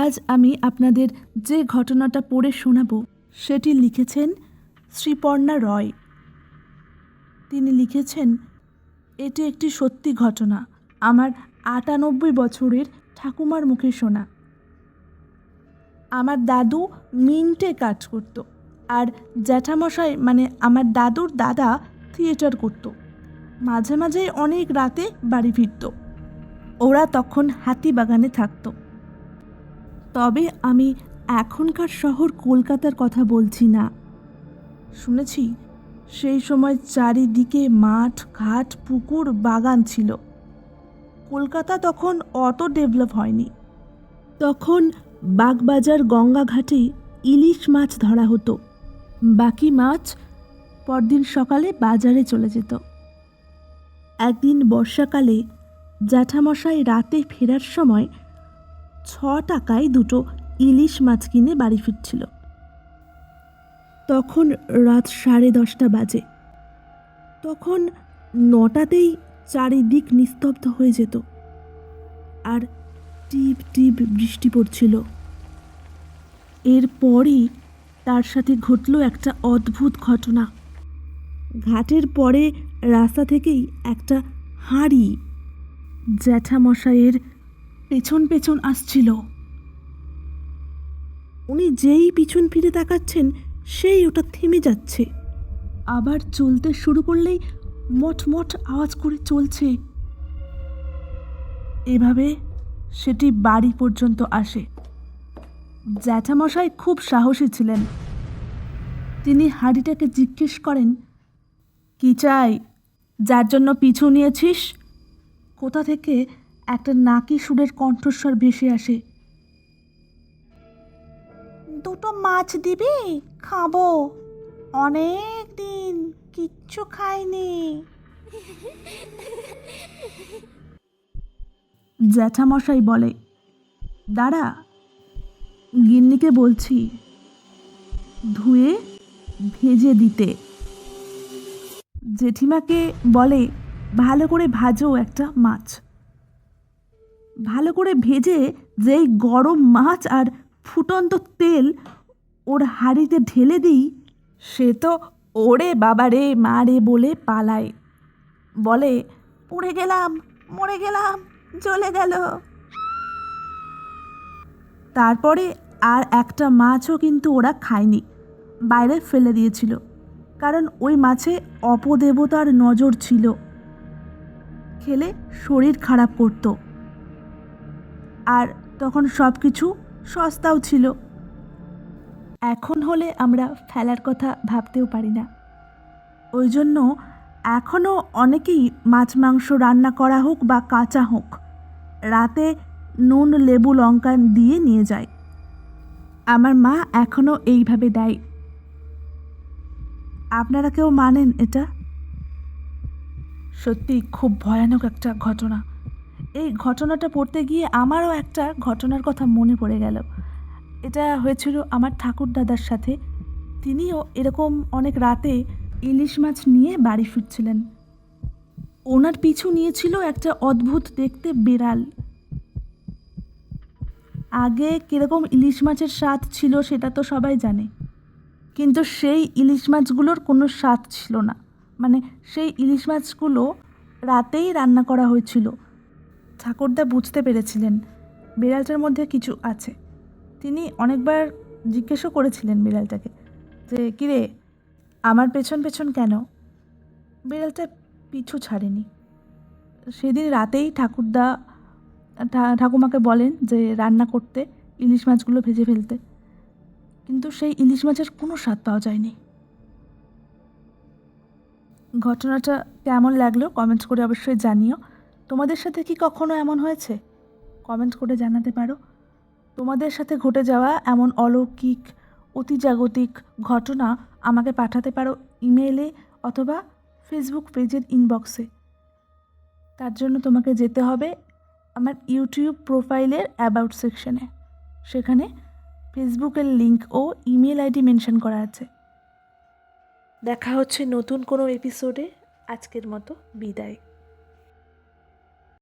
আজ আমি আপনাদের যে ঘটনাটা পড়ে শোনাব সেটি লিখেছেন শ্রীপর্ণা রয়। তিনি লিখেছেন, এটি একটি সত্যি ঘটনা, আমার ৯৮ বছরের ঠাকুমার মুখে শোনা। আমার দাদু মিন্টে কাজ করত, আর জ্যাঠামশাই মানে আমার দাদুর দাদা থিয়েটার করত। মাঝে মাঝে অনেক রাতে বাড়ি ফিরত। ওরা তখন হাতিবাগানে থাকতো। তবে আমি এখনকার শহর কলকাতার কথা বলছি না। শুনেছি সেই সময় চারিদিকে মাঠ ঘাট পুকুর বাগান ছিল। কলকাতা তখন অত ডেভেলপ হয়নি। তখন বাগবাজার গঙ্গাঘাটে ইলিশ মাছ ধরা হতো। বাকি মাছ পরদিন সকালে বাজারে চলে যেত। একদিন বর্ষাকালে জ্যাঠামশাই রাতে ফেরার সময় ৬ টাকায় 2টো ইলিশ মাছ কিনে বাড়ি ফিরছিল। তখন রাত 10:30 বাজে। তখন 9টাতেই চারিদিক নিস্তব্ধ হয়ে যেত, আর টিপ টিপ বৃষ্টি পড়ছিল। এরপরই তার সাথে ঘটল একটা অদ্ভুত ঘটনা। ঘাটের পরে রাস্তা থেকেই একটা হাঁড়ি জ্যাঠামশাইয়ের পেছন পেছন আসছিল। উনি যেই পিছন ফিরে তাকাচ্ছেন সেই ওটা থেমে যাচ্ছে, আবার চলতে শুরু করলেই মট মট আওয়াজ করে চলছে। এভাবে সেটি বাড়ি পর্যন্ত আসে। জ্যাঠামশাই খুব সাহসী ছিলেন। তিনি হাঁড়িটাকে জিজ্ঞেস করেন, কি চাই, যার জন্য পিছু নিয়েছিস? কোথা থেকে একটা নাকি সুরের কণ্ঠস্বর ভেসে আসে, 2টো মাছ দিবি, খাবো, অনেক দিন কিচ্ছু খাইনি। জ্যাঠামশাই বলে, দাঁড়া, গিন্নিকে বলছি ধুয়ে ভেজে দিতে। জেঠিমাকে বলে, ভালো করে ভাজো একটা মাছ। ভালো করে ভেজে যেই গরম মাছ আর ফুটন্ত তেল ওর হাঁড়িতে ঢেলে দিই, সে তো ওরে বাবা রে মা রে বলে পালায়। বলে, পুড়ে গেলাম, মরে গেলাম, জ্বলে গেল। তারপরে আর একটা মাছও কিন্তু ওরা খায়নি, বাইরে ফেলে দিয়েছিল, কারণ ওই মাছে অপদেবতার নজর ছিল, খেলে শরীর খারাপ করত। আর তখন সব কিছু সস্তাও ছিল। এখন হলে আমরা ফেলার কথা ভাবতেও পারি না। ওই জন্য এখনও অনেকেই মাছ মাংস রান্না করা হোক বা কাঁচা হোক, রাতে নুন লেবু লঙ্কা দিয়ে নিয়ে যায়। আমার মা এখনও এইভাবে দেয়। আপনারা কেউ মানেন এটা? সত্যি খুব ভয়ানক একটা ঘটনা। এই ঘটনাটা পড়তে গিয়ে আমারও একটা ঘটনার কথা মনে পড়ে গেল। এটা হয়েছিল আমার ঠাকুরদাদার সাথে। তিনিও এরকম অনেক রাতে ইলিশ মাছ নিয়ে বাড়ি ফিরছিলেন। ওনার পিছু নিয়েছিল একটা অদ্ভুত দেখতে বিড়াল। আগে কীরকম ইলিশ মাছের স্বাদ ছিল সেটা তো সবাই জানে, কিন্তু সেই ইলিশ মাছগুলোর কোনো স্বাদ ছিল না। মানে সেই ইলিশ মাছগুলো রাতেই রান্না করা হয়েছিল। ঠাকুরদা বুঝতে পেরেছিলেন বিড়ালটার মধ্যে কিছু আছে। তিনি অনেকবার জিজ্ঞেসও করেছিলেন বিড়ালটাকে যে, কিরে, আমার পেছন পেছন কেন? বিড়ালটা পিছু ছাড়েনি। সেদিন রাতেই ঠাকুমাকে বলেন যে রান্না করতে, ইলিশ মাছগুলো ভেজে ফেলতে, কিন্তু সেই ইলিশ মাছের কোনো স্বাদ পাওয়া যায়নি। ঘটনাটা কেমন লাগলো কমেন্টস করে অবশ্যই জানিও। তোমাদের সাথে কি কখনো এমন হয়েছে? কমেন্ট করে জানাতে পারো। তোমাদের সাথে ঘটে যাওয়া এমন অলৌকিক অতিজাগতিক ঘটনা আমাকে পাঠাতে পারো ইমেইলে অথবা ফেসবুক পেজের ইনবক্সে। তার জন্য তোমাকে যেতে হবে আমার ইউটিউব প্রোফাইলের অ্যাবাউট সেকশনে। সেখানে ফেসবুকের লিঙ্ক ও ইমেল আইডি মেনশন করা আছে। দেখা হচ্ছে নতুন কোনো এপিসোডে। আজকের মতো বিদায়।